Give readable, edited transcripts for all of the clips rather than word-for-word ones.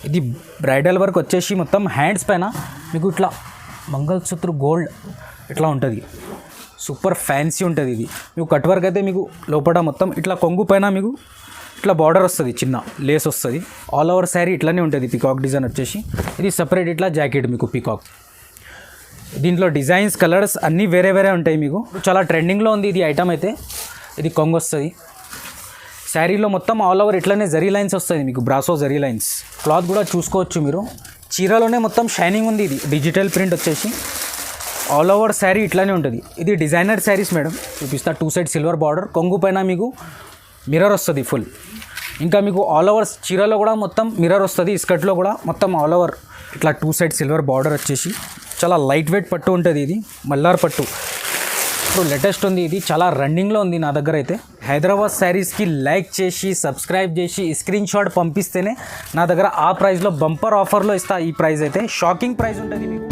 ఇది bridal work వచ్చేసి మొత్తం హ్యాండ్స్ పైన మీకు ఇట్లా మంగళసూత్ర గోల్డ్ ఇట్లా ఉంటుంది, సూపర్ ఫ్యాన్సీ ఉంటుంది. ఇది మీకు కట్ వర్క్ అయితే మీకు లోపల మొత్తం ఇట్లా కొంగు పైన మీకు ఇట్లా బార్డర్ వస్తుంది, చిన్న లేస్ వస్తుంది. ఆల్ ఓవర్ శారీ ఇట్లానే ఉంటుంది. పికాక్ డిజైన్ వచ్చేసి ఇది సపరేట్ ఇట్లా జాకెట్ మీకు పికాక్. దీంట్లో డిజైన్స్ కలర్స్ అన్నీ వేరే వేరే ఉంటాయి. మీకు చాలా ట్రెండింగ్లో ఉంది ఇది ఐటమ్ అయితే. ఇది కొంగు వస్తుంది, శారీలో మొత్తం ఆల్ ఓవర్ ఇట్లనే జరీ లైన్స్ వస్తుంది మీకు, బ్రాసో జరీ లైన్స్. క్లాత్ కూడా చూసుకోవచ్చు మీరు, చీరలోనే మొత్తం షైనింగ్ ఉంది. ఇది డిజిటల్ ప్రింట్ వచ్చేసి ఆల్ ఓవర్ శారీ ఇట్లానే ఉంటుంది. ఇది డిజైనర్ శారీస్ మేడం, చూపిస్తా. 2 సైడ్ సిల్వర్ బార్డర్, కొంగు పైన మీకు మిర్రర్ వస్తుంది ఫుల్. ఇంకా మీకు ఆల్ ఓవర్ చీరలో కూడా మొత్తం మిర్రర్ వస్తుంది, స్కర్ట్లో కూడా మొత్తం ఆల్ ఓవర్ ఇట్లా 2 సైడ్ సిల్వర్ బార్డర్ వచ్చేసి చాలా లైట్ వెయిట్ పట్టు ఉంటుంది. ఇది మల్లార్ పట్టు, ఇప్పుడు లేటెస్ట్ ఉంది. ఇది చాలా రన్నింగ్లో ఉంది నా దగ్గర అయితే. హైదరాబాద్ శారీస్కి లైక్ చేసి సబ్స్క్రైబ్ చేసి స్క్రీన్ షాట్ పంపిస్తేనే నా దగ్గర ఆ ప్రైస్లో బంపర్ ఆఫర్లో ఇస్తా. ఈ ప్రైస్ అయితే షాకింగ్ ప్రైస్ ఉంటుంది మీకు.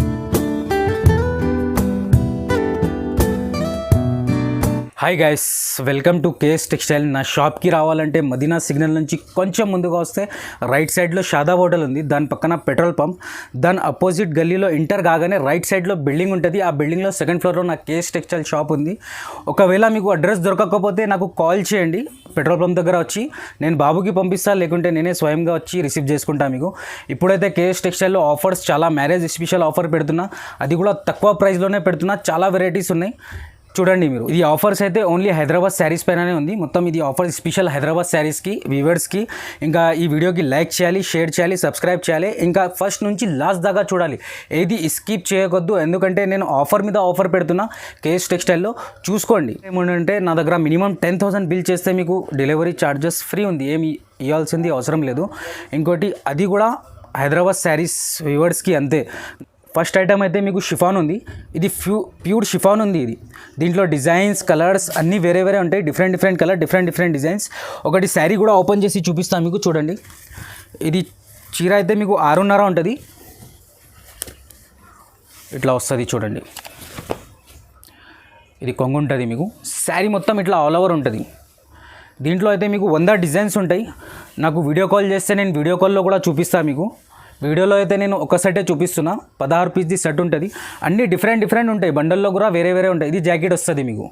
Hi guys, welcome to KS textile. నా షాప్కి రావాలంటే మదీనా సిగ్నల్ నుంచి కొంచెం ముందుగా వస్తే రైట్ సైడ్లో షాదాబ్ హోటల్ ఉంది, దాని పక్కన పెట్రోల్ పంప్, దాని అపోజిట్ గల్లీలో ఎంటర్ కాగానే రైట్ సైడ్లో బిల్డింగ్ ఉంటుంది. ఆ బిల్డింగ్లో 2nd ఫ్లోర్లో నా కేఎస్ టెక్స్టైల్ షాప్ ఉంది. ఒకవేళ మీకు అడ్రస్ దొరకకపోతే నాకు కాల్ చేయండి, పెట్రోల్ పంప్ దగ్గర వచ్చి నేను బాబుకి పంపిస్తాను, లేకుంటే నేనే స్వయంగా వచ్చి రిసీవ్ చేసుకుంటా మీకు. ఇప్పుడైతే కేఎస్ టెక్స్టైల్లో ఆఫర్స్ చాలా మ్యారేజ్ స్పెషల్ ఆఫర్ పెడుతున్నా, అది కూడా తక్కువ ప్రైస్లోనే పెడుతున్నా. చాలా వెరైటీస్ ఉన్నాయి చూడండి మీరు. ఇది ఆఫర్స్ అయితే ఓన్లీ హైదరాబాద్ శారీస్ పైననే ఉంది మొత్తం. ఇది ఆఫర్ స్పెషల్ హైదరాబాద్ శారీస్కి, వ్యూవర్స్కి. ఇంకా ఈ వీడియోకి లైక్ చేయాలి, షేర్ చేయాలి, సబ్స్క్రైబ్ చేయాలి. ఇంకా ఫస్ట్ నుంచి లాస్ట్ దాకా చూడాలి, ఏది స్కిప్ చేయకొద్దు. ఎందుకంటే నేను ఆఫర్ మీద ఆఫర్ పెడుతున్నా కేఎస్ టెక్స్టైల్లో. చూసుకోండి. ఏమంటే నా దగ్గర మినిమం 10,000 బిల్ చేస్తే మీకు డెలివరీ ఛార్జెస్ ఫ్రీ ఉంది, ఏమి ఇవ్వాల్సింది అవసరం లేదు. ఇంకోటి అది కూడా హైదరాబాద్ శారీస్ వ్యూవర్స్కి అంతే. ఫస్ట్ ఐటమ్ అయితే మీకు షిఫాన్ ఉంది. ఇది ప్యూర్ షిఫాన్ ఉంది. ఇది దీంట్లో డిజైన్స్ కలర్స్ అన్నీ వేరే వేరే ఉంటాయి, డిఫరెంట్ కలర్, డిఫరెంట్ డిజైన్స్. ఒకటి శారీ కూడా ఓపెన్ చేసి చూపిస్తాను మీకు, చూడండి. ఇది చీర అయితే మీకు 6.5 ఉంటుంది, ఇట్లా వస్తుంది చూడండి. ఇది కొంగు ఉంటుంది మీకు. శారీ మొత్తం ఇట్లా ఆల్ ఓవర్ ఉంటుంది. దీంట్లో అయితే మీకు 100 డిజైన్స్ ఉంటాయి. నాకు వీడియో కాల్ చేస్తే నేను వీడియో కాల్లో కూడా చూపిస్తాను మీకు. వీడియోలో అయితే నేను ఒక సెటే చూపిస్తున్నా, 16 పీస్ది సెట్ ఉంటుంది. అన్నీ డిఫరెంట్ ఉంటాయి, బండల్లో కూడా వేరే వేరే ఉంటాయి. ఇది జాకెట్ వస్తుంది మీకు.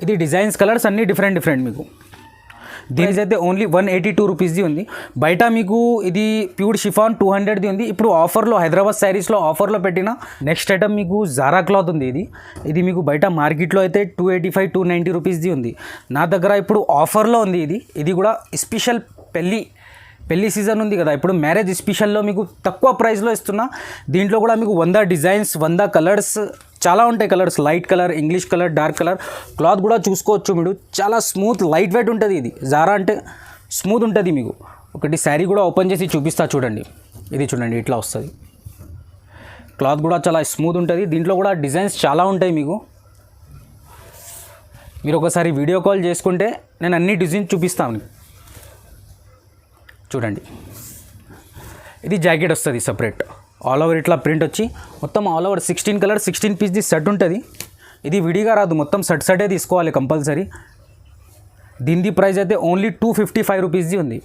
ఇది డిజైన్స్ కలర్స్ అన్నీ డిఫరెంట్ మీకు. దీని అయితే ఓన్లీ 182 రూపీస్ది ఉంది. బయట మీకు ఇది ప్యూర్ షిఫాన్ 200ది ఉంది. ఇప్పుడు ఆఫర్లో హైదరాబాద్ శారీస్లో ఆఫర్లో పెట్టిన నెక్స్ట్ ఐటమ్ మీకు జారా క్లాత్ ఉంది. ఇది మీకు బయట మార్కెట్లో అయితే 285 290 రూపీస్ది ఉంది. నా దగ్గర ఇప్పుడు ఆఫర్లో ఉంది. ఇది కూడా స్పెషల్ పెళ్లి సీజన్ ఉంది కదా, ఇప్పుడు మ్యారేజ్ స్పెషల్లో మీకు తక్కువ ప్రైస్లో ఇస్తున్నా. దీంట్లో కూడా మీకు 100 డిజైన్స్, 100 కలర్స్, చాలా ఉంటాయి colours. Light colour, English colour, dark colour. Cloth కూడా చూసుకోవచ్చు మీరు, చాలా స్మూత్ లైట్ వెయిట్ ఉంటుంది. ఇది జారా అంటే స్మూత్ ఉంటుంది మీకు. ఒకటి శారీ కూడా ఓపెన్ చేసి చూపిస్తా చూడండి. ఇది చూడండి ఇట్లా వస్తుంది. క్లాత్ కూడా చాలా స్మూత్ ఉంటుంది. దీంట్లో కూడా డిజైన్స్ చాలా ఉంటాయి మీకు. మీరు ఒకసారి వీడియో కాల్ చేసుకుంటే నేను అన్ని డిజైన్స్ చూపిస్తాను చూడండి. ఇది జాకెట్ వస్తుంది సపరేట్, ఆల్ ఓవర్ ఇట్లా ప్రింట్ వచ్చి మొత్తం ఆల్ ఓవర్ 16 కలర్ 16 పీస్ది సెట్ ఉంటుంది. ఇది విడిగా రాదు, మొత్తం సెటే తీసుకోవాలి కంపల్సరీ. దీని ప్రైస్ అయితే ఓన్లీ 255 రూపీస్ది ఉంది.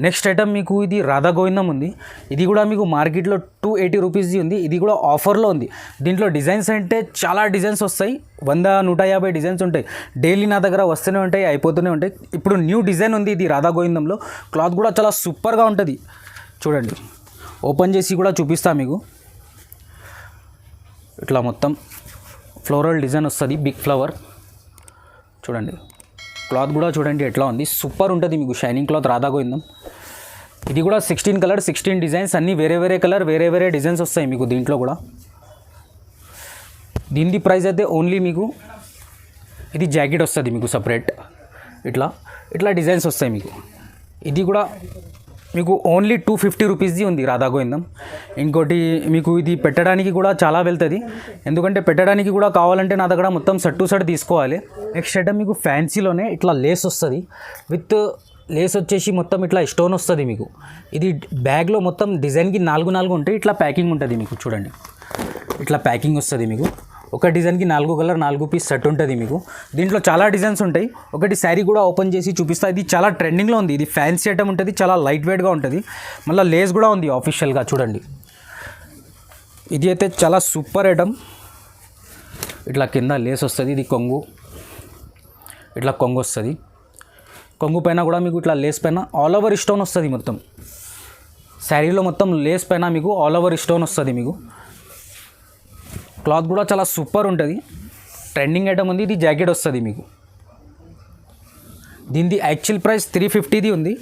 నెక్స్ట్ ఐటమ్ మీకు ఇది రాధా గోవిందం ఉంది. ఇది కూడా మీకు మార్కెట్లో 280 రూపీస్ది ఉంది. ఇది కూడా ఆఫర్లో ఉంది. దీంట్లో డిజైన్స్ అంటే చాలా డిజైన్స్ వస్తాయి, 100-150 డిజైన్స్ ఉంటాయి. డైలీ నా దగ్గర వస్తూనే ఉంటాయి, అయిపోతూనే ఉంటాయి. ఇప్పుడు న్యూ డిజైన్ ఉంది ఇది రాధా గోవిందంలో. క్లాత్ కూడా చాలా సూపర్గా ఉంటుంది చూడండి. ఓపెన్ చేసి కూడా చూపిస్తా మీకు. ఇట్లా మొత్తం ఫ్లోరల్ డిజైన్ వస్తుంది, బిగ్ ఫ్లవర్ చూడండి. క్లాత్ కూడా చూడండి ఎట్లా ఉంది, సూపర్ ఉంటుంది మీకు. షైనింగ్ క్లాత్ రాధా గోవిందం. ఇది కూడా 16 కలర్ 16 డిజైన్స్, అన్నీ వేరే వేరే కలర్, వేరే వేరే డిజైన్స్ వస్తాయి మీకు. దీంట్లో కూడా దీని ప్రైస్ అయితే ఓన్లీ మీకు ఇది జాకెట్ వస్తుంది మీకు సపరేట్, ఇట్లా డిజైన్స్ వస్తాయి మీకు. ఇది కూడా మీకు ఓన్లీ 250 రూపీస్ది ఉంది రాధా గోవిందం. ఇంకోటి మీకు ఇది పెట్టడానికి కూడా చాలా వెళ్తుంది, ఎందుకంటే పెట్టడానికి కూడా కావాలంటే నా దగ్గర మొత్తం సెట్ టు సెట్ తీసుకోవాలి. నెక్స్ట్ ఐటమ్ మీకు ఫ్యాన్సీలోనే ఇట్లా లేస్ వస్తుంది, విత్ లేస్ వచ్చేసి మొత్తం ఇట్లా స్టోన్ వస్తుంది మీకు. ఇది బ్యాగ్లో మొత్తం డిజైన్కి 4 ఉంటాయి. ఇట్లా ప్యాకింగ్ ఉంటుంది మీకు చూడండి. ఇట్లా ప్యాకింగ్ వస్తుంది మీకు. ఒక డిజైన్కి 4 కలర్ 4 పీస్ సెట్ ఉంటుంది మీకు. దీంట్లో చాలా డిజైన్స్ ఉంటాయి. ఒకటి శారీ కూడా ఓపెన్ చేసి చూపిస్తా. ఇది చాలా ట్రెండింగ్లో ఉంది. ఇది ఫ్యాన్సీ ఐటమ్ ఉంటుంది, చాలా లైట్ వెయిట్గా ఉంటుంది. మళ్ళీ లేస్ కూడా ఉంది ఆఫీషియల్గా చూడండి. ఇది అయితే చాలా సూపర్ ఐటమ్. ఇట్లా కింద లేస్ వస్తుంది. ఇది కొంగు, ఇట్లా కొంగు వస్తుంది. కొంగు పైన కూడా మీకు ఇట్లా లేస్ పైన ఆల్ ఓవర్ స్టోన్ వస్తుంది. మొత్తం శారీలో మొత్తం లేస్ పైన మీకు ఆల్ ఓవర్ స్టోన్ వస్తుంది. మీకు క్లాత్ కూడా చాలా సూపర్ ఉంటుంది. ట్రెండింగ్ ఐటమ్ ఉంది. ఇది జాకెట్ వస్తుంది మీకు. దీనిది యాక్చువల్ ప్రైస్ 350ది ఉంది.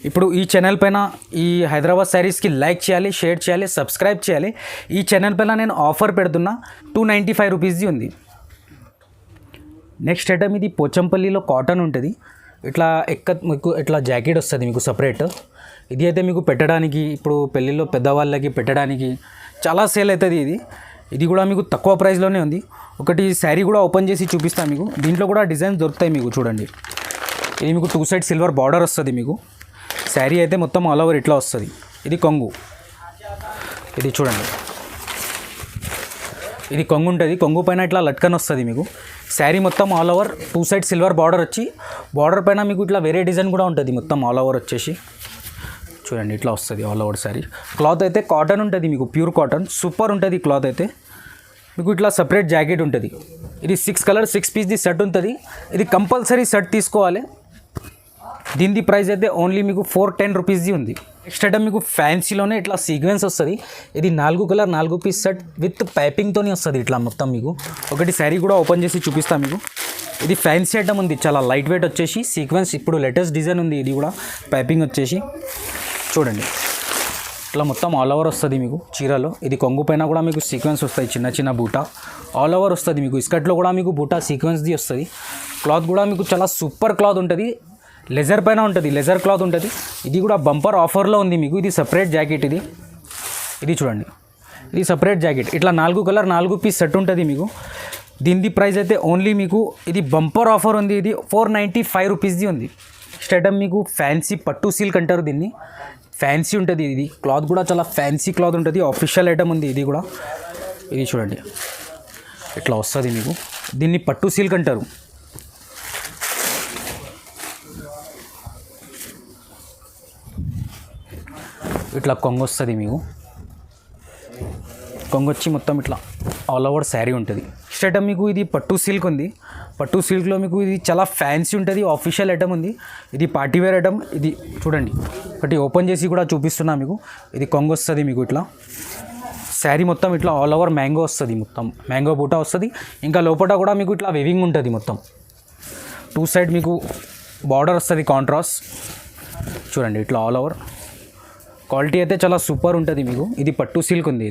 ఇప్పుడు ఈ ఛానల్ పైన ఈ హైదరాబాద్ శారీస్కి లైక్ చేయాలి, షేర్ చేయాలి, సబ్స్క్రైబ్ చేయాలి. ఈ ఛానల్ పైన నేను ఆఫర్ పెడుతున్నా. 295 రూపీస్ది ఉంది. నెక్స్ట్ ఐటమ్ ఇది పోచంపల్లిలో కాటన్ ఉంటుంది. ఇట్లా మీకు ఇట్లా జాకెట్ వస్తుంది మీకు సపరేట్. ఇది అయితే మీకు పెట్టడానికి, ఇప్పుడు పెళ్ళిలో పెద్దవాళ్ళకి పెట్టడానికి చాలా సేల్ అవుతుంది. ఇది కూడా మీకు తక్కువ ప్రైస్లోనే ఉంది. ఒకటి శారీ కూడా ఓపెన్ చేసి చూపిస్తాను మీకు. దీంట్లో కూడా డిజైన్స్ దొరుకుతాయి మీకు. చూడండి, ఇది మీకు 2 సైడ్ సిల్వర్ బార్డర్ వస్తుంది మీకు. శారీ అయితే మొత్తం ఆల్ ఓవర్ ఇట్లా వస్తుంది. ఇది కొంగు. ఇది చూడండి, ఇది కొంగు ఉంటుంది. కొంగు పైన ఇట్లా లట్కన్ వస్తుంది మీకు. శారీ మొత్తం all over 2 side silver border వచ్చి, బార్డర్ పైన మీకు ఇట్లా వేరే డిజైన్ కూడా ఉంటుంది. మొత్తం ఆల్ ఓవర్ వచ్చేసి చూడండి ఇట్లా వస్తుంది ఆల్ ఓవర్ శారీ. క్లాత్ అయితే కాటన్ ఉంటుంది మీకు, ప్యూర్ కాటన్. సూపర్ ఉంటుంది క్లాత్ అయితే. మీకు ఇట్లా సపరేట్ జాకెట్ ఉంటుంది. ఇది 6 కలర్ 6 పీస్ది సెట్ ఉంటుంది. ఇది కంపల్సరీ సెట్ తీసుకోవాలి. దీని ప్రైస్ అయితే ఓన్లీ మీకు 410 రూపీస్ది ఉంది. నెక్స్ట్ ఐటమ్ మీకు ఫ్యాన్సీలోనే ఇట్లా సీక్వెన్స్ వస్తుంది. ఇది 4 కలర్ 4 పీస్ సెట్ విత్ పైపింగ్తోనే వస్తుంది ఇట్లా మొత్తం మీకు. ఒకటి శారీ కూడా ఓపెన్ చేసి చూపిస్తాను మీకు. ఇది ఫ్యాన్సీ ఐటమ్ ఉంది, చాలా లైట్ వెయిట్ వచ్చేసి సీక్వెన్స్. ఇప్పుడు లేటెస్ట్ డిజైన్ ఉంది. ఇది కూడా పైపింగ్ వచ్చేసి చూడండి ఇట్లా మొత్తం ఆల్ ఓవర్ వస్తుంది మీకు చీరలో. ఇది కొంగు పైన కూడా మీకు సీక్వెన్స్ వస్తాయి, చిన్న చిన్న బూటా ఆల్ ఓవర్ వస్తుంది మీకు. ఇస్కట్లో కూడా మీకు బూటా సీక్వెన్స్ది వస్తుంది. క్లాత్ కూడా మీకు చాలా సూపర్ క్లాత్ ఉంటుంది. లెజర్ పైన ఉంటుంది, లెజర్ క్లాత్ ఉంటుంది. ఇది కూడా బంపర్ ఆఫర్లో ఉంది మీకు. ఇది సపరేట్ జాకెట్. ఇది చూడండి, ఇది సపరేట్ జాకెట్. ఇట్లా 4 కలర్ 4 పీస్ సెట్ ఉంటుంది మీకు. దీని ప్రైస్ అయితే ఓన్లీ మీకు ఇది బంపర్ ఆఫర్ ఉంది. ఇది 495 రూపీస్ది ఉంది. నెక్స్ట్ ఐటమ్ మీకు ఫ్యాన్సీ పట్టు సిల్క్ అంటారు దీన్ని. ఫ్యాన్సీ ఉంటుంది. ఇది క్లాత్ కూడా చాలా ఫ్యాన్సీ క్లాత్ ఉంటుంది. ఆఫీషియల్ ఐటమ్ ఉంది ఇది కూడా. ఇది చూడండి ఇట్లా వస్తుంది మీకు. దీన్ని పట్టు సిల్క్ అంటారు. ఇట్లా కొంగు వస్తుంది మీకు. కొంగు వచ్చి మొత్తం ఇట్లా ఆల్ ఓవర్ శారీ ఉంటుంది. నెక్స్ట్ ఐటమ్ మీకు ఇది పట్టు సిల్క్ ఉంది. పట్టు సిల్క్లో మీకు ఇది చాలా ఫ్యాన్సీ ఉంటుంది. ఆఫీషియల్ ఐటమ్ ఉంది. ఇది పార్టీవేర్ ఐటమ్. ఇది చూడండి, ఒకటి ఓపెన్ చేసి కూడా చూపిస్తున్నా మీకు. ఇది కొంగు వస్తుంది మీకు. ఇట్లా శారీ మొత్తం ఇట్లా ఆల్ ఓవర్ మ్యాంగో వస్తుంది. మొత్తం మ్యాంగో బూటా వస్తుంది. ఇంకా లోపల కూడా మీకు ఇట్లా వెవింగ్ ఉంటుంది మొత్తం. 2 సైడ్ మీకు బార్డర్ వస్తుంది కాంట్రాస్ట్. చూడండి ఇట్లా ఆల్ ఓవర్. క్వాలిటీ అయితే చాలా సూపర్ ఉంటుంది మీకు. ఇది పట్టు సిల్క్ ఉంది.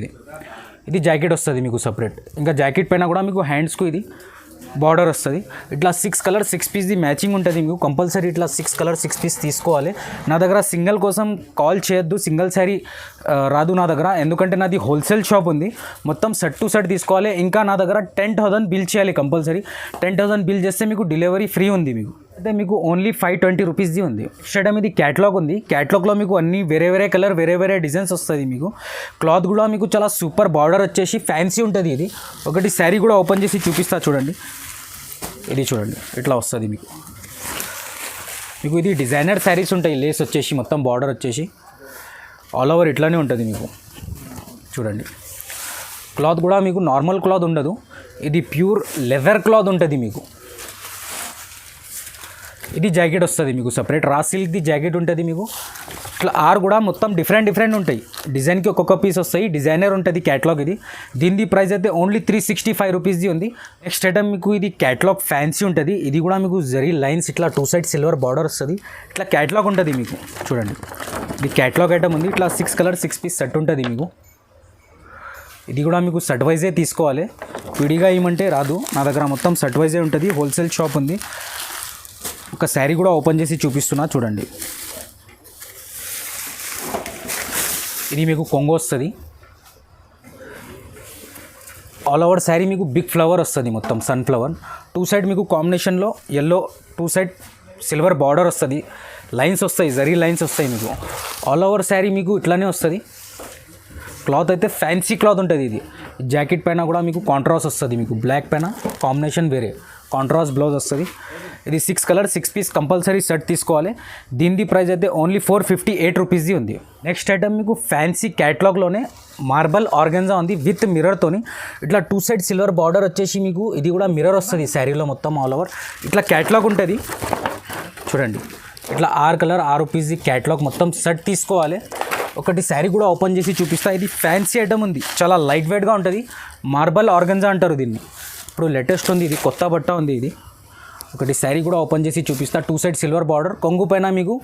ఇది జాకెట్ వస్తుంది మీకు సపరేట్. ఇంకా జాకెట్ పైన కూడా మీకు హ్యాండ్స్కు ఇది బార్డర్ వస్తుంది. ఇట్లా 6 కలర్ 6 పీస్ది మ్యాచింగ్ ఉంటుంది మీకు. కంపల్సరీ ఇట్లా 6 కలర్ 6 పీస్ తీసుకోవాలి. నా దగ్గర సింగిల్ కోసం కాల్ చేయొద్దు. సింగిల్ శారీ రాదు నా దగ్గర, ఎందుకంటే నాది హోల్సేల్ షాప్ ఉంది. మొత్తం సెట్ టు సెట్ తీసుకోవాలి. ఇంకా నా దగ్గర 10,000 బిల్ చేయాలి కంపల్సరీ. 10,000 బిల్ చేస్తే మీకు డెలివరీ ఫ్రీ ఉంది మీకు. అయితే మీకు ఓన్లీ 520 రూపీస్ది ఉంది. నెక్స్ట్ ఐటమ్ ఇది క్యాటలాగ్ ఉంది. క్యాటలాగ్లో మీకు అన్ని వేరే వేరే కలర్ వేరే వేరే డిజైన్స్ వస్తుంది మీకు. క్లాత్ కూడా మీకు చాలా సూపర్ బార్డర్ వచ్చేసి ఫ్యాన్సీ ఉంటుంది. ఇది ఒకటి శారీ కూడా ఓపెన్ చేసి చూపిస్తా చూడండి. ఇది చూడండి ఇట్లా వస్తుంది మీకు. మీకు ఇది డిజైనర్ శారీస్ ఉంటాయి. లేస్ వచ్చేసి మొత్తం బార్డర్ వచ్చేసి ఆల్ ఓవర్ ఇట్లానే ఉంటుంది మీకు. చూడండి క్లాత్ కూడా మీకు నార్మల్ క్లాత్ ఉండదు. ఇది ప్యూర్ లెదర్ క్లాత్ ఉంటుంది మీకు. ఇది జాకెట్ వస్తుంది మీకు సపరేట్. రా సిల్క్ది జాకెట్ ఉంటుంది మీకు. ఇట్లా ఆర్ కూడా మొత్తం డిఫరెంట్ ఉంటాయి. డిజైన్కి ఒక్కొక్క పీస్ వస్తాయి. డిజైనర్ ఉంటుంది క్యాటలాగ్ ఇది. దీని ప్రైస్ అయితే ఓన్లీ 365 రూపీస్ది ఉంది. నెక్స్ట్ ఐటమ్ మీకు ఇది క్యాటలాగ్ ఫ్యాన్సీ ఉంటుంది. ఇది కూడా మీకు జరీ లైన్స్ ఇట్లా 2 సైడ్ సిల్వర్ బార్డర్ వస్తుంది. ఇట్లా క్యాటలాగ్ ఉంటుంది మీకు. చూడండి ఇది క్యాటలాగ్ ఐటమ్ ఉంది. ఇట్లా 6 కలర్ 6 పీస్ సెట్ ఉంటుంది మీకు. ఇది కూడా మీకు సెట్ వైజే తీసుకోవాలి. విడిగా ఇవ్వమంటే రాదు. నా దగ్గర మొత్తం సెట్ వైజే ఉంటుంది. హోల్సేల్ షాప్ ఉంది. ఒక శారీ కూడా ఓపెన్ చేసి చూపిస్తున్నా చూడండి. ఇది మీకు కొంగు వస్తుంది. ఆల్ ఓవర్ శారీ మీకు బిగ్ ఫ్లవర్ వస్తుంది మొత్తం సన్ఫ్లవర్. 2 సైడ్ మీకు కాంబినేషన్లో ఎల్లో 2 సైడ్ సిల్వర్ బార్డర్ వస్తుంది. లైన్స్ వస్తాయి, జరీ లైన్స్ వస్తాయి మీకు. ఆల్ ఓవర్ శారీ మీకు ఇట్లానే వస్తుంది. క్లాత్ అయితే ఫ్యాన్సీ క్లాత్ ఉంటుంది. ఇది జాకెట్ పైన కూడా మీకు కాంట్రాస్ట్ వస్తుంది, మీకు బ్లాక్ పైన కాంబినేషన్ వేరే కాంట్రాస్ట్ బ్లౌజ్ వస్తుంది. ఇది 6 కలర్ 6 పీస్ కంపల్సరీ సెట్ తీసుకోవాలి. దీని ప్రైస్ అయితే ఓన్లీ 458 రూపీస్ది ఉంది. నెక్స్ట్ ఐటమ్ మీకు ఫ్యాన్సీ క్యాటలాగ్లోనే మార్బల్ ఆర్గెన్జా ఉంది విత్ మిర్రర్తోని. ఇట్లా 2 సైడ్ సిల్వర్ బార్డర్ వచ్చేసి మీకు ఇది కూడా మిర్రర్ వస్తుంది శారీలో మొత్తం ఆల్ ఓవర్. ఇట్లా క్యాటలాగ్ ఉంటుంది చూడండి. ఇట్లా 6 కలర్ 6 రూపీస్ది క్యాటలాగ్ మొత్తం సెట్ తీసుకోవాలి. ఒకటి శారీ కూడా ఓపెన్ చేసి చూపిస్తా. ఇది ఫ్యాన్సీ ఐటమ్ ఉంది, చాలా లైట్ వెయిట్గా ఉంటుంది. మార్బల్ ఆర్గెన్జా అంటారు దీన్ని. ఇప్పుడు లేటెస్ట్ ఉంది, ఇది కొత్త బట్ట ఉంది. ఇది ఒకటి శారీ కూడా ఓపెన్ చేసి చూపిస్తా. 2 సైడ్ సిల్వర్ బార్డర్, కొంగు పైన మీకు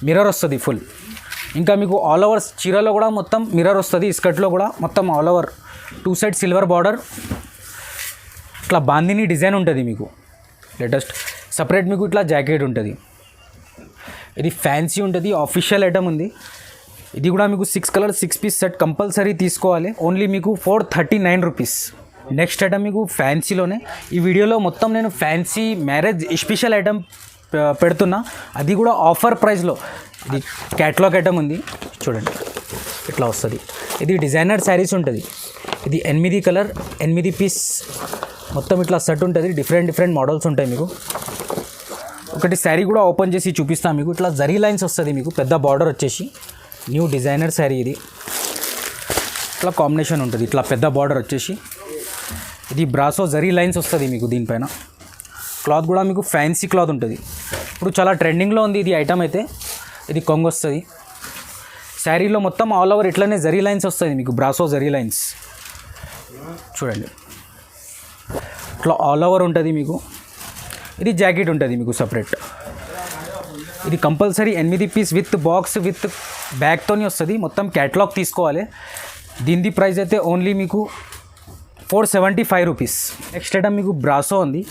మిర్రర్ వస్తుంది ఫుల్. ఇంకా మీకు ఆల్ ఓవర్ చీరలో కూడా మొత్తం మిర్రర్ వస్తుంది, స్కర్ట్లో కూడా మొత్తం all over 2 side silver border. ఇట్లా బాందిని డిజైన్ ఉంటుంది మీకు లేటెస్ట్. సపరేట్ మీకు ఇట్లా జాకెట్ ఉంటుంది. ఇది ఫ్యాన్సీ ఉంటుంది, ఆఫీషియల్ ఐటమ్ ఉంది. ఇది కూడా మీకు 6 కలర్ 6 పీస్ సెట్ కంపల్సరీ తీసుకోవాలి. ఓన్లీ మీకు 439 రూపీస్. నెక్స్ట్ ఐటమ్ మీకు ఫ్యాన్సీలోనే. ఈ వీడియోలో మొత్తం నేను ఫ్యాన్సీ మ్యారేజ్ స్పెషల్ ఐటమ్ పెడుతున్నా, అది కూడా ఆఫర్ ప్రైస్లో. ఇది క్యాటలాగ్ ఐటమ్ ఉంది చూడండి, ఇట్లా వస్తుంది. ఇది డిజైనర్ శారీస్ ఉంటుంది. ఇది 8 కలర్ 8 పీస్ మొత్తం ఇట్లా సెట్ ఉంటుంది. డిఫరెంట్ మోడల్స్ ఉంటాయి మీకు. ఒకటి శారీ కూడా ఓపెన్ చేసి చూపిస్తాను మీకు. ఇట్లా జరీ లైన్స్ వస్తుంది మీకు, పెద్ద బార్డర్ వచ్చేసి. న్యూ డిజైనర్ శారీ ఇది. ఇట్లా కాంబినేషన్ ఉంటుంది, ఇట్లా పెద్ద బార్డర్ వచ్చేసి. ఇది బ్రాసో జరీ లైన్స్ వస్తుంది మీకు దీనిపైన. క్లాత్ కూడా మీకు ఫ్యాన్సీ క్లాత్ ఉంటుంది. ఇప్పుడు చాలా ట్రెండింగ్లో ఉంది ఇది ఐటమ్ అయితే. ఇది కొంగు వస్తుంది శారీలో మొత్తం ఆల్ ఓవర్. ఇట్లనే జరీ లైన్స్ వస్తుంది మీకు, బ్రాసో జరీ లైన్స్ చూడండి. ఇట్లా ఆల్ ఓవర్ ఉంటుంది మీకు. ఇది జాకెట్ ఉంటుంది మీకు సపరేట్. ఇది compulsory 8 piece with box with బ్యాగ్తోని వస్తుంది. మొత్తం క్యాటలాగ్ తీసుకోవాలి. దీని ప్రైస్ అయితే ఓన్లీ మీకు 475 రూపీస్. నెక్స్ట్ ఐటమ్ మీకు బ్రాసో ఉంది.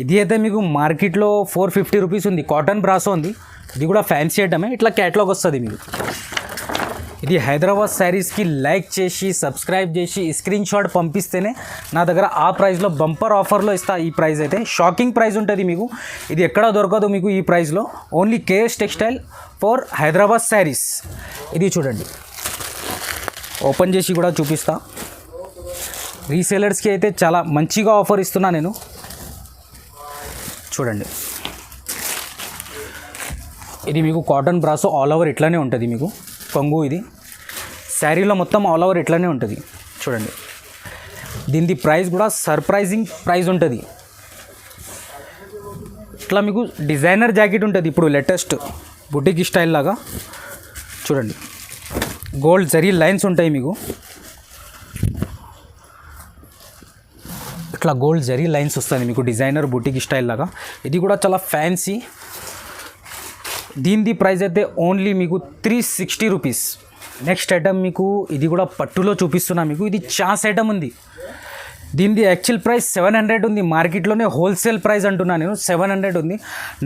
ఇది అయితే మీకు మార్కెట్లో 450 రూపీస్ ఉంది. కాటన్ బ్రాసో ఉంది. ఇది కూడా ఫ్యాన్సీ ఐటమే. ఇట్లా క్యాటలాగ్ వస్తుంది మీకు. ఇది హైదరాబాద్ శారీస్కి లైక్ చేసి సబ్స్క్రైబ్ చేసి స్క్రీన్ షాట్ పంపిస్తేనే నా దగ్గర ఆ ప్రైస్లో బంపర్ ఆఫర్లో ఇస్తా. ఈ ప్రైస్ అయితే షాకింగ్ ప్రైస్ ఉంటుంది మీకు. ఇది ఎక్కడ దొరకదు మీకు ఈ ప్రైస్లో. Only KS textile for Hyderabad saris. ఇది చూడండి, ఓపెన్ చేసి కూడా చూపిస్తా. రీసేలర్స్కి అయితే చాలా మంచిగా ఆఫర్ ఇస్తున్నా నేను. చూడండి, ఇది మీకు కాటన్ బ్రాసో ఆల్ ఓవర్ ఇట్లానే ఉంటుంది మీకు. కొంగు ఇది శారీలో మొత్తం ఆల్ ఓవర్ ఇట్లానే ఉంటుంది చూడండి. దీని ప్రైస్ కూడా సర్ప్రైజింగ్ ప్రైస్ ఉంటుంది. ఇట్లా మీకు డిజైనర్ జాకెట్ ఉంటుంది ఇప్పుడు లేటెస్ట్ బుటిక్ స్టైల్ లాగా చూడండి. గోల్డ్ జరీ లైన్స్ ఉంటాయి మీకు. ఇట్లా గోల్డ్ జరీ లైన్స్ వస్తుంది మీకు డిజైనర్ బుటిక్ స్టైల్ లాగా. ఇది కూడా చాలా ఫ్యాన్సీ. దీని ప్రైస్ అయితే ఓన్లీ మీకు 360 రూపీస్. నెక్స్ట్ ఐటమ్ మీకు ఇది కూడా పట్టులో చూపిస్తున్నా మీకు. ఇది ఛాన్స్ ఐటమ్ ఉంది. దీనిది యాక్చువల్ ప్రైస్ 700 ఉంది. మార్కెట్లోనే హోల్సేల్ ప్రైస్ అంటున్నా నేను, 700 ఉంది.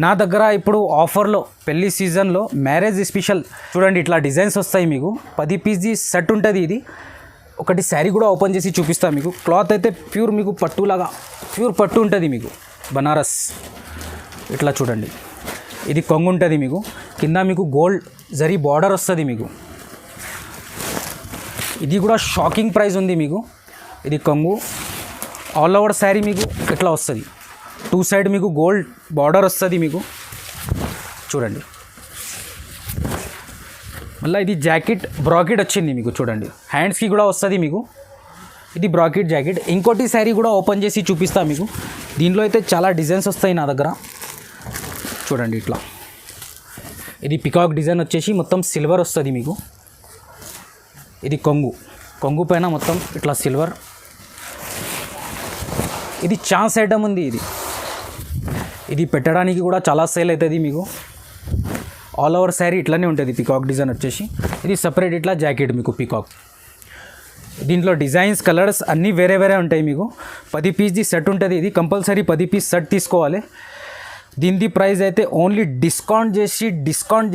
నా దగ్గర ఇప్పుడు ఆఫర్లో పెళ్లి సీజన్లో మ్యారేజ్ స్పెషల్ చూడండి. ఇట్లా డిజైన్స్ వస్తాయి మీకు. 10 పీస్ది సెట్ ఉంటుంది ఇది. ఒకటి శారీ కూడా ఓపెన్ చేసి చూపిస్తా మీకు. క్లాత్ అయితే ప్యూర్ మీకు పట్టులాగా ప్యూర్ పట్టు ఉంటుంది మీకు, బనారస్. ఇట్లా చూడండి, ఇది కొంగు ఉంటుంది మీకు. కింద మీకు గోల్డ్ జరీ బార్డర్ వస్తుంది మీకు. ఇది కూడా షాకింగ్ ప్రైస్ ఉంది మీకు. ఇది కొంగు ఆల్ ఓవర్ శారీ మీకు ఇట్లా వస్తుంది. 2 సైడ్ మీకు గోల్డ్ బార్డర్ వస్తుంది మీకు చూడండి. మళ్ళీ ఇది జాకెట్ బ్రాకెట్ వచ్చింది మీకు చూడండి. హ్యాండ్స్కి కూడా వస్తుంది మీకు. ఇది బ్రాకెట్ జాకెట్. ఇంకోటి శారీ కూడా ఓపెన్ చేసి చూపిస్తా మీకు. దీనిలో అయితే చాలా డిజైన్స్ వస్తాయి నా దగ్గర చూడండి. ఇట్లా ఇది పికాక్ డిజైన్ వచ్చేసి మొత్తం సిల్వర్ వస్తుంది మీకు. ఇది కొంగు పైన మొత్తం ఇట్లా సిల్వర్. ఇది ఛాన్స్ ఐటమ్ ఉంది. ఇది పెట్టడానికి కూడా చాలా సేల్ అవుతుంది మీకు. ఆల్ ఓవర్ శారీ ఇట్లానే ఉంటుంది. పికాక్ డిజైన్ వచ్చేసి ఇది సపరేట్ ఇట్లా జాకెట్ మీకు పికాక్. దీంట్లో డిజైన్స్ కలర్స్ అన్నీ వేరే ఉంటాయి మీకు. 10 పీస్ది సెట్ ఉంటుంది. ఇది కంపల్సరీ 10 పీస్ సెట్ తీసుకోవాలి. దీని ప్రైస్ అయితే ఓన్లీ డిస్కౌంట్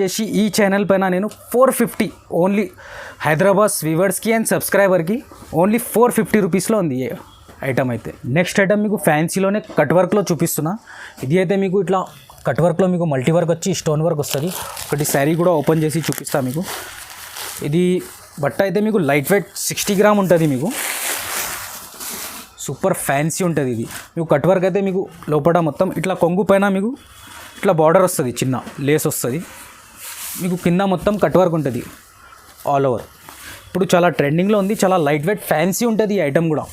చేసి ఈ ఛానల్ పైన నేను 450 ఓన్లీ హైదరాబాద్ వ్యూవర్స్కి అండ్ సబ్స్క్రైబర్కి ఓన్లీ 450 రూపీస్లో ఉంది ఐటమ్ అయితే. నెక్స్ట్ ఐటమ్ మీకు ఫ్యాన్సీలోనే కట్ వర్క్లో చూపిస్తున్నా. ఇది అయితే మీకు ఇట్లా కట్ వర్క్లో మీకు మల్టీ వర్క్ వచ్చి స్టోన్ వర్క్ వస్తుంది. ఒకటి శారీ కూడా ఓపెన్ చేసి చూపిస్తా మీకు. ఇది బట్ట అయితే మీకు లైట్ వెయిట్ 60 గ్రామ్ ఉంటుంది. మీకు సూపర్ ఫ్యాన్సీ ఉంటుంది ఇది. మీకు కట్ వర్క్ అయితే మీకు లోపల మొత్తం ఇట్లా కొంగు పైన మీకు ఇట్లా బార్డర్ వస్తుంది, చిన్న లేస్ వస్తుంది. మీకు కింద మొత్తం కట్ వర్క్ ఉంటుంది ఆల్ ఓవర్. ఇప్పుడు చాలా ట్రెండింగ్లో ఉంది, చాలా లైట్ వెయిట్ ఫ్యాన్సీ ఉంటుంది ఈ ఐటమ్ కూడా.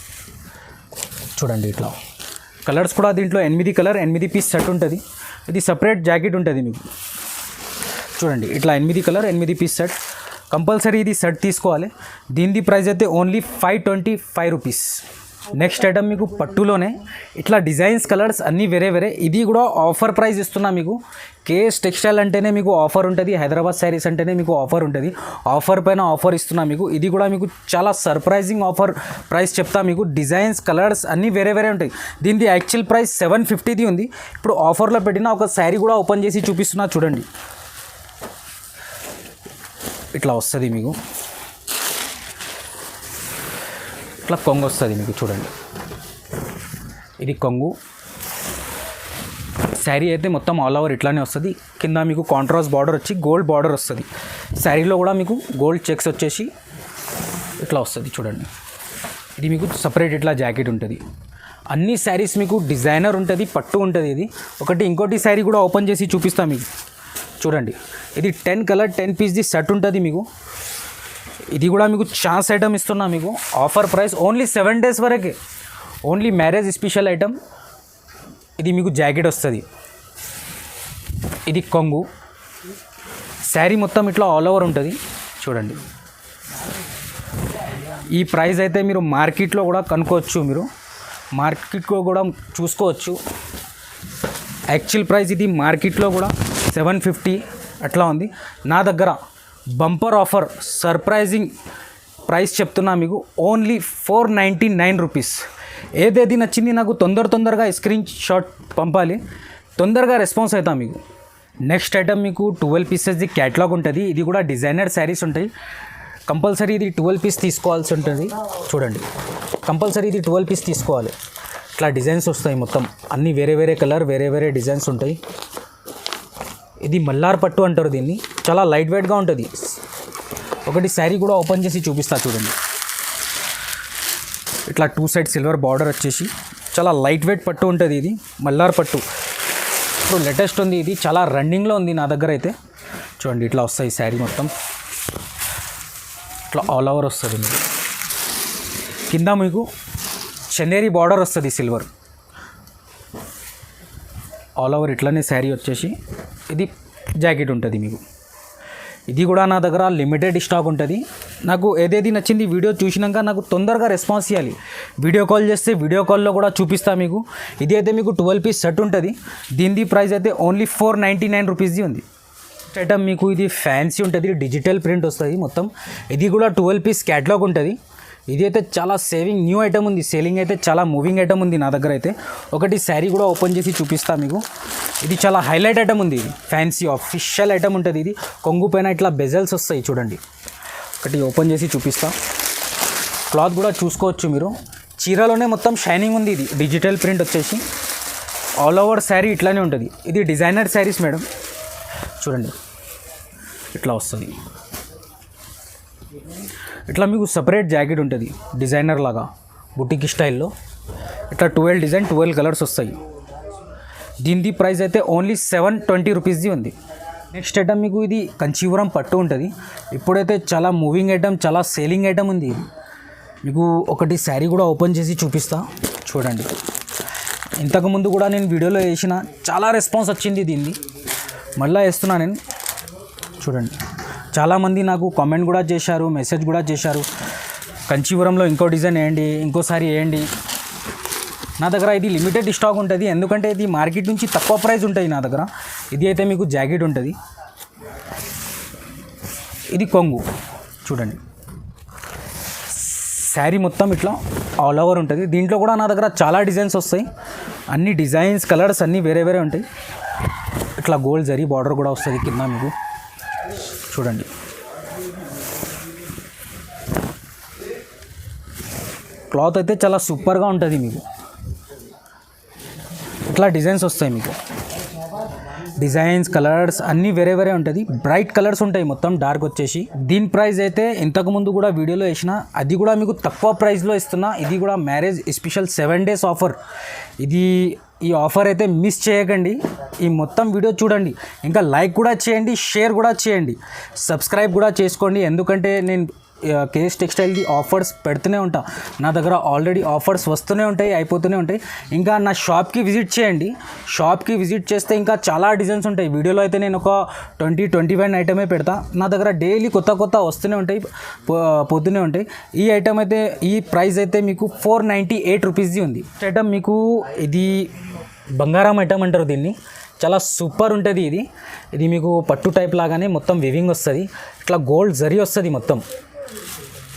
చూడండి ఇట్లా కలర్స్ కూడా దీంట్లో 8 కలర్ 8 పీస్ సెట్ ఉంటుంది. ఇది సపరేట్ జాకెట్ ఉంటుంది మీకు. చూడండి ఇట్లా 8 కలర్ 8 పీస్ సెట్. కంపల్సరీ ఇది సెట్ తీసుకోవాలి. దీని ప్రైస్ అయితే ఓన్లీ 525 రూపీస్. నెక్స్ట్ ఐటమ్ మీకు పట్టులోనే ఇట్లా డిజైన్స్ కలర్స్ అన్నీ వేరే వేరే. ఇది కూడా ఆఫర్ ప్రైస్ ఇస్తున్నా మీకు. కేఎస్ టెక్స్టైల్ అంటేనే మీకు ఆఫర్ ఉంటుంది, హైదరాబాద్ శారీస్ అంటేనే మీకు ఆఫర్ ఉంటుంది. ఆఫర్ పైన ఆఫర్ ఇస్తున్నా మీకు. ఇది కూడా మీకు చాలా సర్ప్రైజింగ్ ఆఫర్ ప్రైస్ చెప్తా మీకు. డిజైన్స్ కలర్స్ అన్నీ వేరే వేరే ఉంటాయి. దీనిది యాక్చువల్ ప్రైస్ 750 ఉంది. ఇప్పుడు ఆఫర్లో పెట్టిన ఒక శారీ కూడా ఓపెన్ చేసి చూపిస్తున్నా చూడండి. ఇట్లా వస్తుంది మీకు, ఇట్లా కొంగు వస్తుంది మీకు. చూడండి ఇది కొంగు. శారీ అయితే మొత్తం ఆల్ ఓవర్ ఇట్లానే వస్తుంది. కింద మీకు కాంట్రాస్ట్ బార్డర్ వచ్చి గోల్డ్ బార్డర్ వస్తుంది. శారీలో కూడా మీకు గోల్డ్ చెక్స్ వచ్చేసి ఇట్లా వస్తుంది. చూడండి ఇది మీకు సపరేట్ ఇట్లా జాకెట్ ఉంటుంది. అన్ని శారీస్ మీకు డిజైనర్ ఉంటుంది, పట్టు ఉంటుంది. ఇది ఒకటి ఇంకోటి శారీ కూడా ఓపెన్ చేసి చూపిస్తాను మీకు. చూడండి ఇది 10 కలర్ 10 పీస్ది సెట్ ఉంటుంది మీకు. ఇది కూడా మీకు ఛాన్స్ ఐటమ్ ఇస్తున్నా మీకు. ఆఫర్ ప్రైస్ ఓన్లీ 7 డేస్ వరకే. Only marriage special item. ఇది మీకు జాకెట్ వస్తుంది. ఇది కొంగు. శారీ మొత్తం ఇట్లా ఆల్ ఓవర్ ఉంటుంది. చూడండి ఈ ప్రైస్ అయితే మీరు మార్కెట్లో కూడా కనుక్కోవచ్చు, మీరు మార్కెట్లో కూడా చూసుకోవచ్చు. యాక్చువల్ ప్రైస్ ఇది మార్కెట్లో కూడా 750 అట్లా ఉంది. నా దగ్గర బంపర్ ఆఫర్ సర్ప్రైజింగ్ ప్రైస్ చెప్తున్నా మీకు. Only 499 rupees. ఏదేది నచ్చింది నాకు తొందరగా స్క్రీన్ షాట్ పంపాలి, తొందరగా రెస్పాన్స్ అవుతా మీకు. నెక్స్ట్ ఐటమ్ మీకు 12 పీసెస్ది క్యాటలాగ్ ఉంటుంది. ఇది కూడా డిజైనర్ శారీస్ ఉంటాయి. కంపల్సరీ ఇది 12 పీస్ తీసుకోవాల్సి ఉంటుంది. చూడండి కంపల్సరీ ఇది 12 పీస్ తీసుకోవాలి. ఇట్లా డిజైన్స్ వస్తాయి మొత్తం. అన్నీ వేరే వేరే కలర్ వేరే వేరే డిజైన్స్ ఉంటాయి. ఇది మల్లార్ పట్టు అంటారు దీన్ని. చాలా లైట్ వెయిట్గా ఉంటుంది. ఒకటి శారీ కూడా ఓపెన్ చేసి చూపిస్తా చూడండి. ఇట్లా 2 సైడ్ సిల్వర్ బార్డర్ వచ్చేసి చాలా లైట్ వెయిట్ పట్టు ఉంటుంది. ఇది మల్లార్ పట్టు. ఇప్పుడు లేటెస్ట్ ఉంది, ఇది చాలా రన్నింగ్లో ఉంది నా దగ్గర అయితే. చూడండి ఇట్లా వస్తాయి శారీ మొత్తం. ఇట్లా ఆల్ ఓవర్ వస్తుంది మీకు. కింద మీకు చందేరి బార్డర్ వస్తుంది సిల్వర్. ఆల్ ఓవర్ ఇట్లనే శారీ వచ్చేసి ఇది జాకెట్ ఉంటుంది మీకు. ఇది కూడా నా దగ్గర లిమిటెడ్ స్టాక్ ఉంటుంది. నాకు ఏదేది నచ్చింది వీడియో చూసినాక నాకు తొందరగా రెస్పాన్స్ ఇవ్వాలి. వీడియో కాల్ చేస్తే వీడియో కాల్లో కూడా చూపిస్తా మీకు. ఇది అయితే మీకు 12 పీస్ సెట్ ఉంటుంది. దీని ప్రైస్ అయితే ఓన్లీ 499 రూపీస్ది ఉంది. ఐటమ్ మీకు ఇది ఫ్యాన్సీ ఉంటుంది, డిజిటల్ ప్రింట్ వస్తుంది మొత్తం. ఇది కూడా 12 పీస్ క్యాటలాగ్ ఉంటుంది. ఇది అయితే చాలా సేవింగ్ న్యూ ఐటమ్ ఉంది. సేలింగ్ అయితే చాలా మూవింగ్ ఐటమ్ ఉంది నా దగ్గర అయితే. ఒకటి శారీ కూడా ఓపెన్ చేసి చూపిస్తా మీకు. ఇది చాలా హైలైట్ ఐటమ్ ఉంది. ఇది ఫ్యాన్సీ ఆఫిషియల్ ఐటమ్ ఉంటుంది. ఇది కొంగు పైన ఇట్లా బెజల్స్ వస్తాయి. చూడండి ఒకటి ఓపెన్ చేసి చూపిస్తా. క్లాత్ కూడా చూసుకోవచ్చు మీరు. చీరలోనే మొత్తం షైనింగ్ ఉంది. ఇది డిజిటల్ ప్రింట్ వచ్చేసి ఆల్ ఓవర్ శారీ ఇట్లానే ఉంటుంది. ఇది డిజైనర్ శారీస్ మేడం. చూడండి ఇట్లా వస్తుంది. ఇట్లా మీకు సపరేట్ జాకెట్ ఉంటుంది డిజైనర్ లాగా బుటిక్ స్టైల్లో. ఇట్లా 12 డిజైన్ 12 కలర్స్ వస్తాయి. దీని ప్రైస్ అయితే ఓన్లీ 720 రూపీస్ది ఉంది. నెక్స్ట్ ఐటమ్ మీకు ఇది కంచీవరం పట్టు ఉంటుంది. ఇప్పుడైతే చాలా మూవింగ్ ఐటమ్, చాలా సేలింగ్ ఐటమ్ ఉంది. మీకు ఒకటి శారీ కూడా ఓపెన్ చేసి చూపిస్తా చూడండి. ఇంతకుముందు కూడా నేను వీడియోలో వేసిన చాలా రెస్పాన్స్ వచ్చింది దీన్ని. మళ్ళీ వేస్తున్నా నేను. చూడండి చాలామంది నాకు కామెంట్ కూడా చేశారు, మెసేజ్ కూడా చేశారు. కంచీవరంలో ఇంకో డిజైన్ వేయండి, ఇంకోసారి వేయండి. నా దగ్గర ఇది లిమిటెడ్ స్టాక్ ఉంటుంది. ఎందుకంటే ఇది మార్కెట్ నుంచి తక్కువ ప్రైస్ ఉంటుంది నా దగ్గర. ఇది అయితే మీకు జాకెట్ ఉంటుంది. ఇది కొంగు. చూడండి శారీ మొత్తం ఇట్లా ఆల్ ఓవర్ ఉంటుంది. దీంట్లో కూడా నా దగ్గర చాలా డిజైన్స్ వస్తాయి. అన్ని డిజైన్స్ కలర్స్ అన్నీ వేరే వేరే ఉంటాయి. ఇట్లా గోల్డ్ జరీ బార్డర్ కూడా వస్తుంది కింద మీకు. చూడండి క్లాత్ అయితే చాలా సూపర్గా ఉంటుంది మీకు. ఇట్లా డిజైన్స్ వస్తాయి మీకు. డిజైన్స్ కలర్స్ అన్నీ వేరే వేరే ఉంటుంది. బ్రైట్ కలర్స్ ఉంటాయి మొత్తం, డార్క్ వచ్చేసి. దీని ప్రైస్ అయితే ఇంతకుముందు కూడా వీడియోలో వేసిన, అది కూడా మీకు తక్కువ ప్రైస్లో ఇస్తున్నా. ఇది కూడా మ్యారేజ్ స్పెషల్ 7 days ఆఫర్. ఈ ఆఫర్ అయితే మిస్ చేయకండి. ఈ మొత్తం వీడియో చూడండి, ఇంకా లైక్ కూడా చేయండి, షేర్ కూడా చేయండి, సబ్స్క్రైబ్ కూడా చేసుకోండి. ఎందుకంటే నేను కేఎస్ టెక్స్టైల్ది ఆఫర్స్ పెడుతూనే ఉంటా. నా దగ్గర ఆల్రెడీ ఆఫర్స్ వస్తూనే ఉంటాయి, అయిపోతూనే ఉంటాయి. ఇంకా నా షాప్కి విజిట్ చేయండి. షాప్కి విజిట్ చేస్తే ఇంకా చాలా డిజైన్స్ ఉంటాయి. వీడియోలో అయితే నేను ఒక 20-21 ఐటమే పెడతా. నా దగ్గర డైలీ కొత్త వస్తూనే ఉంటాయి, పోతూనే ఉంటాయి. ఈ ఐటమ్ అయితే, ఈ ప్రైస్ అయితే మీకు 498 రూపీస్ది ఉంది. ఐటమ్ మీకు ఇది బంగారం ఐటమ్ అంటారు దీన్ని. చాలా సూపర్ ఉంటుంది ఇది మీకు పట్టు టైప్ లాగానే మొత్తం వివింగ్ వస్తుంది. ఇట్లా గోల్డ్ జరీ వస్తుంది మొత్తం.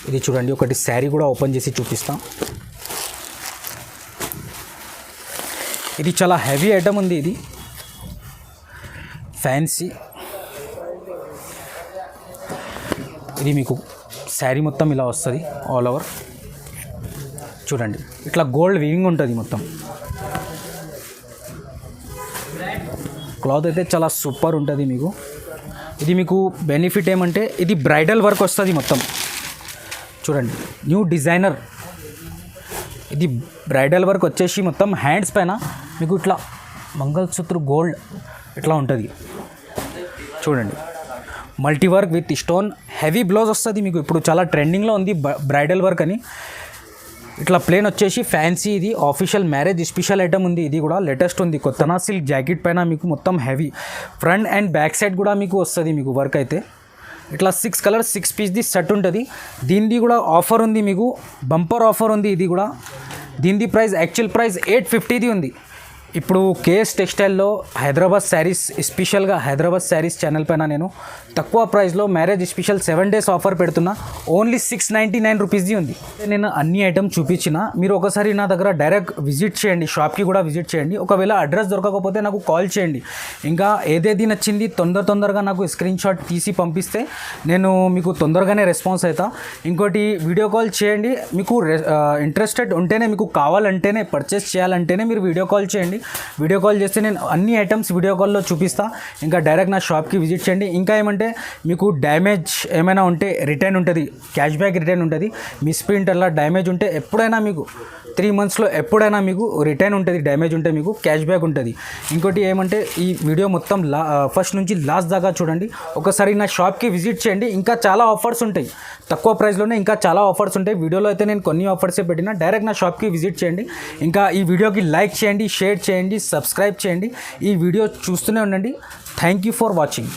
ఇది చూడండి, ఒకటి శారీ కూడా ఓపెన్ చేసి చూపిస్తాం. ఇది చాలా హెవీ ఐటమ్ ఉంది. ఇది ఫ్యాన్సీ. ఇది మీకు శారీ మొత్తం ఇలా వస్తుంది ఆల్ ఓవర్. చూడండి, ఇట్లా గోల్డ్ వీవింగ్ ఉంటుంది మొత్తం. క్లాత్ అయితే చాలా సూపర్ ఉంటుంది మీకు. ఇది మీకు బెనిఫిట్ ఏమంటే ఇది బ్రైడల్ వర్క్ వస్తుంది మొత్తం. చూడండి, న్యూ డిజైనర్. ఇది బ్రైడల్ వర్క్ వచ్చేసి మొత్తం హ్యాండ్స్ పైన మీకు ఇట్లా మంగళసూత్ర గోల్డ్ ఇట్లా ఉంటుంది. చూడండి, multi work with stone, heavy blouse వస్తుంది మీకు. ఇప్పుడు చాలా ట్రెండింగ్లో ఉంది బ్రైడల్ వర్క్ అని. ఇట్లా ప్లేన్ వచ్చేసి ఫ్యాన్సీ. ఇది ఆఫీషియల్ మ్యారేజ్ స్పెషల్ ఐటమ్ ఉంది. ఇది కూడా లేటెస్ట్ ఉంది. కొత్తనా సిల్క్ జాకెట్ పైన మీకు మొత్తం heavy front and back side కూడా మీకు వస్తుంది మీకు వర్క్ అయితే. ఇట్లా 6 కలర్స్ 6 పీస్ది సెట్ ఉంటుంది. దీనిది కూడా ఆఫర్ ఉంది మీకు, బంపర్ ఆఫర్ ఉంది. ఇది కూడా దీనిది ప్రైస్, యాక్చువల్ ప్రైస్ 850ది ఉంది. ఇప్పుడు కేఎస్ టెక్స్టైల్లో హైదరాబాద్ శారీస్, స్పెషల్గా హైదరాబాద్ శారీస్ ఛానల్ పైన నేను తక్కువ ప్రైస్లో మ్యారేజ్ స్పెషల్ 7 days ఆఫర్ పెడుతున్నా. ఓన్లీ 699 రూపీస్ది ఉంది. నేను అన్ని ఐటమ్ చూపించిన. మీరు ఒకసారి నా దగ్గర డైరెక్ట్ విజిట్ చేయండి, షాప్కి కూడా విజిట్ చేయండి. ఒకవేళ అడ్రస్ దొరకకపోతే నాకు కాల్ చేయండి. ఇంకా ఏదేది నచ్చింది తొందరగా నాకు స్క్రీన్ షాట్ తీసి పంపిస్తే నేను మీకు తొందరగానే రెస్పాన్స్ అవుతా. ఇంకోటి, వీడియో కాల్ చేయండి. మీకు ఇంట్రెస్టెడ్ ఉంటేనే, మీకు కావాలంటేనే, పర్చేస్ చేయాలంటేనే మీరు వీడియో కాల్ చేయండి. వీడియో కాల్ చేస్తే నేను అన్ని ఐటమ్స్ వీడియో కాల్లో చూపిస్తా. ఇంకా డైరెక్ట్ నా షాప్కి విజిట్ చేయండి. ఇంకా ఏమంటే మీకు డ్యామేజ్ ఏమైనా ఉంటే రిటర్న్ ఉంటుంది, క్యాష్ బ్యాక్ రిటర్న్ ఉంటుంది. మిస్ప్రింట్ అలా డ్యామేజ్ ఉంటే ఎప్పుడైనా మీకు 3 monthsలో ఎప్పుడైనా మీకు రిటర్న్ ఉంటుంది. డ్యామేజ్ ఉంటే మీకు క్యాష్ బ్యాక్ ఉంటుంది. ఇంకోటి ఏమంటే ఈ వీడియో మొత్తం ఫస్ట్ నుంచి లాస్ట్ దాకా చూడండి. ఒకసారి నా షాప్కి విజిట్ చేయండి. ఇంకా చాలా ఆఫర్స్ ఉంటాయి, తక్కువ ప్రైస్లోనే ఇంకా చాలా ఆఫర్స్ ఉంటాయి. వీడియోలో అయితే నేను కొన్ని ఆఫర్సే పెట్టినా. డైరెక్ట్ నా షాప్కి విజిట్ చేయండి. ఇంకా ఈ వీడియోకి లైక్ చేయండి, షేర్ చేయండి, సబ్స్క్రైబ్ చేయండి. ఈ వీడియో చూస్తూనే ఉండండి. Thank you for watching.